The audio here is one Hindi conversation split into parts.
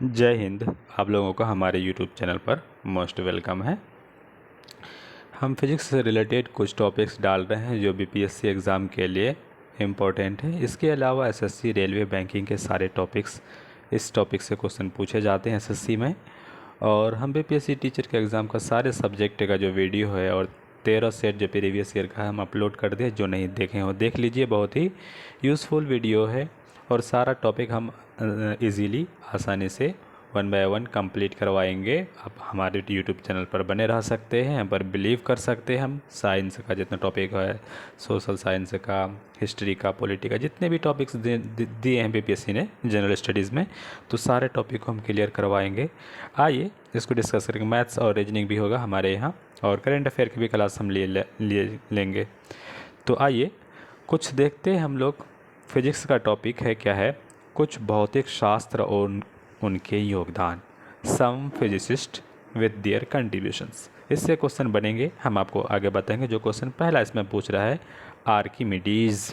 जय हिंद। आप लोगों का हमारे यूट्यूब चैनल पर मोस्ट वेलकम है। हम फिज़िक्स से रिलेटेड कुछ टॉपिक्स डाल रहे हैं जो बीपीएससी एग्ज़ाम के लिए इम्पोर्टेंट है। इसके अलावा एसएससी, रेलवे, बैंकिंग के सारे टॉपिक्स, इस टॉपिक से क्वेश्चन पूछे जाते हैं एसएससी में। और हम बीपीएससी टीचर के एग्ज़ाम का सारे सब्जेक्ट का जो वीडियो है और 13 सेट जो प्रीवियस ईयर का हम अपलोड कर दिए। जो नहीं देखे हो देख लीजिए, बहुत ही यूज़फुल वीडियो है और सारा टॉपिक हम इजीली आसानी से 1 बाय 1 कंप्लीट करवाएंगे। आप हमारे यूट्यूब चैनल पर बने रह सकते हैं, हम पर बिलीव कर सकते हैं। हम साइंस का जितना टॉपिक है, सोशल साइंस का, हिस्ट्री का, पॉलिटी का, जितने भी टॉपिक्स दिए हैं बीपीएससी ने जनरल स्टडीज़ में, तो सारे टॉपिक को हम क्लियर करवाएंगे। आइए इसको डिस्कस करेंगे। मैथ्स और रीजनिंग भी होगा हमारे यहाँ, और करेंट अफेयर की भी क्लास हम लेंगे। तो आइए कुछ देखते हैं हम लोग। फिजिक्स का टॉपिक है क्या है, कुछ भौतिक शास्त्र और उनके योगदान, सम फिजिसिस्ट विद देयर कंट्रीब्यूशंस। इससे क्वेश्चन बनेंगे, हम आपको आगे बताएंगे। जो क्वेश्चन पहला इसमें पूछ रहा है, आर्किमिडीज़।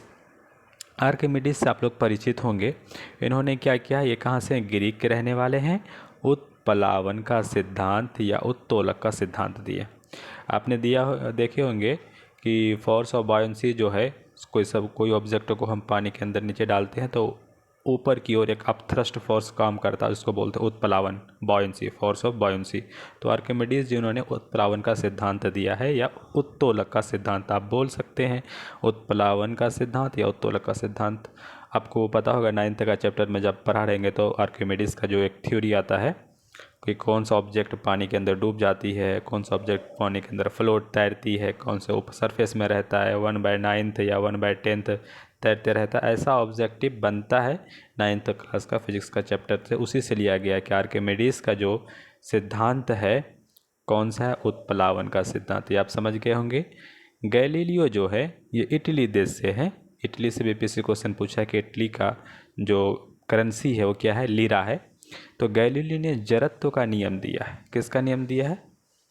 आर्किमिडीज़ से आप लोग परिचित होंगे। इन्होंने क्या किया, ये कहाँ से, ग्रीक के रहने वाले हैं। उत्प्लावन का सिद्धांत या उत्तोलक का सिद्धांत दिए। आपने देखे होंगे कि फोर्स ऑफ बायोंसी जो है, कोई ऑब्जेक्ट को हम पानी के अंदर नीचे डालते हैं तो ऊपर की ओर एक अपथ्रस्ट फोर्स काम करता है, उसको बोलते हैं उत्प्लावन, बायोंसी, फोर्स ऑफ बायोंसी। तो आर्किमिडीज जिन्होंने उत्प्लावन का सिद्धांत दिया है, या उत्तोलक का सिद्धांत आप बोल सकते हैं। उत्प्लावन का सिद्धांत या उत्तोलक का सिद्धांत आपको पता होगा, 9th का चैप्टर में जब पढ़ा रहेंगे तो आर्किमिडीज का जो एक थ्योरी आता है कि कौन सा ऑब्जेक्ट पानी के अंदर डूब जाती है, कौन सा ऑब्जेक्ट पानी के अंदर फ्लोट तैरती है, कौन से ऊपर सरफेस में रहता है, 1/9 या 1/10 तैरते रहता है, ऐसा ऑब्जेक्टिव बनता है 9th क्लास का फिजिक्स का चैप्टर से। उसी से लिया गया कि आर्किमिडीज का जो सिद्धांत है कौन सा है, उत्प्लावन का सिद्धांत। ये आप समझ गए होंगे। गैलीलियो जो है ये इटली देश से है। इटली से बीपीएससी क्वेश्चन पूछा है कि इटली का जो करेंसी है वो क्या है, लीरा है। तो गैलीलियो ने जड़त्व का नियम दिया है। किसका नियम दिया है,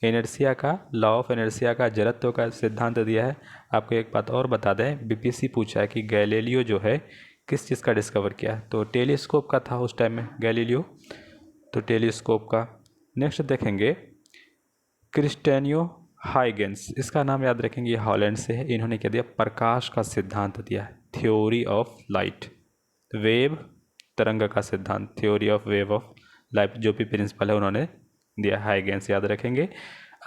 इनर्शिया का, लॉ ऑफ इनर्शिया का, जड़त्व का सिद्धांत दिया है। आपको एक बात और बता दें, बीपीएससी पूछा है कि गैलीलियो जो है किस चीज़ का डिस्कवर किया, तो टेलीस्कोप का था उस टाइम में गैलीलियो, तो टेलीस्कोप का। नेक्स्ट देखेंगे, क्रिस्टेनियो हाइगेंस, इसका नाम याद रखेंगे, ये हॉलैंड से है। इन्होंने क्या दिया, प्रकाश का सिद्धांत दिया है, थ्योरी ऑफ लाइट। वेव, तरंग का सिद्धांत, theory of wave of light, जो भी प्रिंसिपल है उन्होंने दिया, हाइगेंस याद रखेंगे।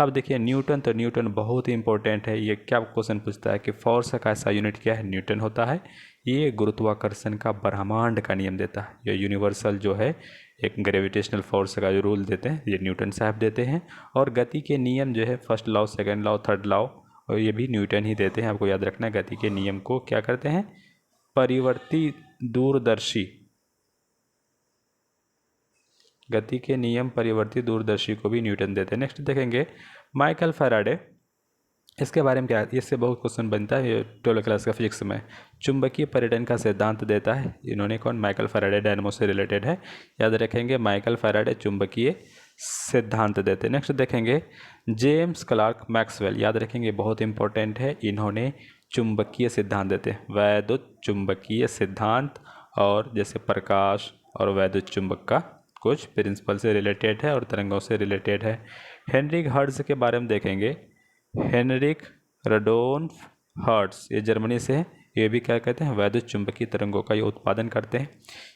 अब देखिए न्यूटन, तो न्यूटन बहुत ही इंपॉर्टेंट है। ये क्या क्वेश्चन पूछता है कि फोर्स का ऐसा यूनिट क्या है, न्यूटन होता है। ये गुरुत्वाकर्षण का ब्रह्मांड का नियम देता है। ये यूनिवर्सल जो है, एक ग्रेविटेशनल फोर्स का जो रूल देते हैं, ये न्यूटन साहब देते हैं। और गति के नियम जो है, first law, second law, third law, और ये भी न्यूटन ही देते हैं। आपको याद रखना है, गति के नियम को क्या करते हैं, परिवर्ती दूरदर्शी, गति के नियम परिवर्ती दूरदर्शी को भी न्यूटन देते हैं। नेक्स्ट देखेंगे, माइकल फैराडे, इसके बारे में क्या है, इससे बहुत क्वेश्चन बनता है ये 12th क्लास का फिजिक्स में। चुंबकीय पर्यटन का सिद्धांत देता है। इन्होंने कौन, माइकल फैराडे, डायनामो से रिलेटेड है, याद रखेंगे। माइकल फैराडे चुंबकीय सिद्धांत देते हैं। नेक्स्ट देखेंगे, जेम्स क्लार्क मैक्सवेल, याद रखेंगे, बहुत इंपॉर्टेंट है। इन्होंने चुंबकीय सिद्धांत देते हैं, वैद्युत चुंबकीय सिद्धांत, और जैसे प्रकाश और वैद्युत चुंबक का कुछ प्रिंसिपल से रिलेटेड है और तरंगों से रिलेटेड है। हेनरिक हर्ट्ज के बारे में देखेंगे। हेनरिक रडोल्फ हर्ट्ज, ये जर्मनी से है। ये भी क्या कहते हैं, वैद्युत चुंबकीय तरंगों का ये उत्पादन करते हैं।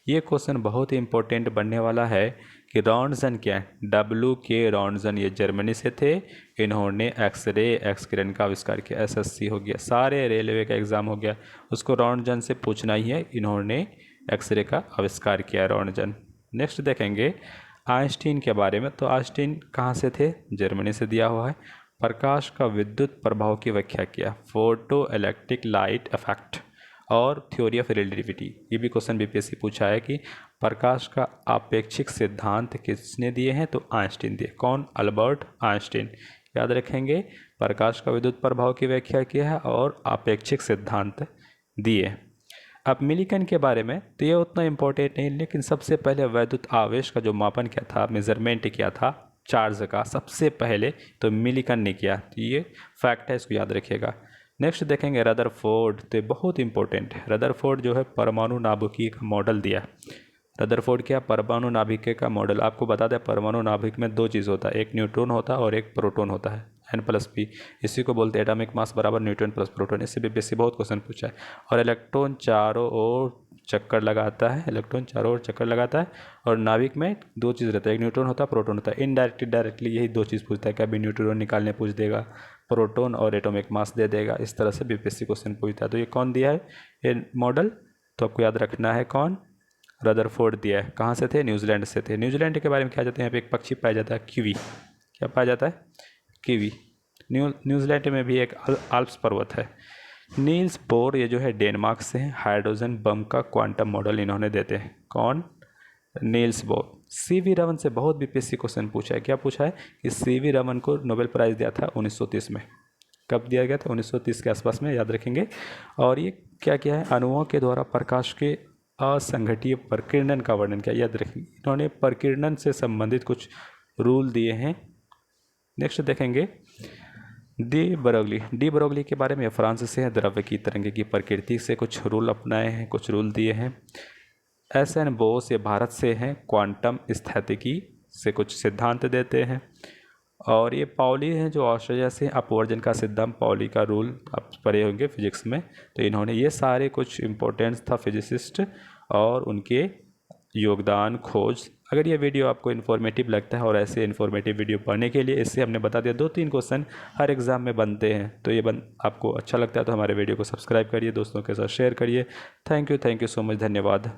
ये क्वेश्चन बहुत ही इंपॉर्टेंट बनने वाला है कि रॉन्ट्जन क्या है, W.K. रॉन्ट्जन, ये जर्मनी से थे। इन्होंने एक्सरे, एक्स किरण का आविष्कार किया। एसएससी हो गया, सारे रेलवे का एग्जाम हो गया, उसको रॉन्ट्जन से पूछना ही है। इन्होंने एक्सरे का आविष्कार किया, रॉन्ट्जन। नेक्स्ट देखेंगे आइंस्टीन के बारे में। तो आइंस्टीन कहाँ से थे, जर्मनी से दिया हुआ है। प्रकाश का विद्युत प्रभाव की व्याख्या किया, फोटो इलेक्ट्रिक लाइट इफेक्ट, और थ्योरी ऑफ रिलेटिविटी। ये भी क्वेश्चन बीपीएससी पूछा है कि प्रकाश का आपेक्षिक सिद्धांत किसने दिए हैं, तो आइंस्टीन दिए। कौन, अल्बर्ट आइंस्टीन, याद रखेंगे। प्रकाश का विद्युत प्रभाव की व्याख्या किया है और आपेक्षिक सिद्धांत दिए। अब मिलीकन के बारे में, तो ये उतना इम्पोर्टेंट नहीं, लेकिन सबसे पहले वैद्युत आवेश का जो मापन किया था, मेजरमेंट किया था चार्ज का, सबसे पहले तो मिलीकन ने किया। तो ये फैक्ट है, इसको याद रखिएगा। नेक्स्ट देखेंगे रदरफोर्ड, तो बहुत इंपॉर्टेंट है। रदरफोर्ड जो है परमाणु नाभिकीय का मॉडल दिया। रदरफोर्ड क्या, परमाणु नाभिक का मॉडल। आपको बता दें परमाणु नाभिक में दो चीज़ होता है, एक न्यूट्रॉन होता है और एक प्रोटॉन होता है, N+P। इसी को बोलते हैं एटॉमिक मास बराबर न्यूट्रॉन प्लस प्रोटॉन। इससे बीपीएससी बहुत क्वेश्चन पूछा है। और इलेक्ट्रॉन चारों ओर चक्कर लगाता है, इलेक्ट्रॉन चारों ओर चक्कर लगाता है। और नाभिक में दो चीज़ रहता है, एक न्यूट्रॉन होता है, प्रोटॉन होता है। इनडायरेक्टली डायरेक्टली यही दो चीज़ पूछता है, कभी न्यूट्रॉन निकालने पूछ देगा, प्रोटॉन और एटॉमिक मास दे देगा। इस तरह से बीपीएससी क्वेश्चन पूछता है। तो ये कौन दिया है ये मॉडल, तो आपको याद रखना है कौन, रदरफोर्ड दिया है। कहाँ से थे, न्यूजीलैंड से थे। न्यूजीलैंड के बारे में क्या जाते हैं, यहाँ पे एक पक्षी पाया जाता है कीवी। क्या पाया जाता है, कीवी। न्यूजीलैंड में भी एक आल्प्स पर्वत है। नील्स बोर ये जो है डेनमार्क से हैं, हाइड्रोजन बम का क्वांटम मॉडल इन्होंने देते हैं। कौन, नील्स बोर। सीवी रमन से बहुत बीपीएससी क्वेश्चन पूछा है। क्या पूछा है कि सीवी रमन को नोबेल प्राइज़ दिया था 1930 में। कब दिया गया था, 1930 के आसपास में, याद रखेंगे। और ये क्या किया है, अणुओं के द्वारा प्रकाश के असंघटीय प्रकीर्णन का वर्णन किया, याद रखेंगे। इन्होंने प्रकीर्णन से संबंधित कुछ रूल दिए हैं। नेक्स्ट देखेंगे डी बरोगली के बारे में, फ्रांस से है। द्रव्य की तरंग की प्रकृति से कुछ रूल अपनाए हैं, कुछ रूल दिए हैं। SN बोस ये भारत से हैं, क्वांटम स्थितिकी से कुछ सिद्धांत देते हैं। और ये पाउली हैं जो ऑस्ट्रेलिया से, अपवर्जन का सिद्धांत, पाउली का रूल आप पढ़े होंगे फिजिक्स में। तो इन्होंने ये सारे कुछ इम्पोर्टेंस था फिजिसिस्ट और उनके योगदान, खोज। अगर ये वीडियो आपको इन्फॉर्मेटिव लगता है और ऐसे इन्फॉर्मेटिव वीडियो पढ़ने के लिए, इससे हमने बता दिया 2-3 क्वेश्चन हर एग्ज़ाम में बनते हैं। तो ये आपको अच्छा लगता है तो हमारे वीडियो को सब्सक्राइब करिए, दोस्तों के साथ शेयर करिए। थैंक यू सो मच, धन्यवाद।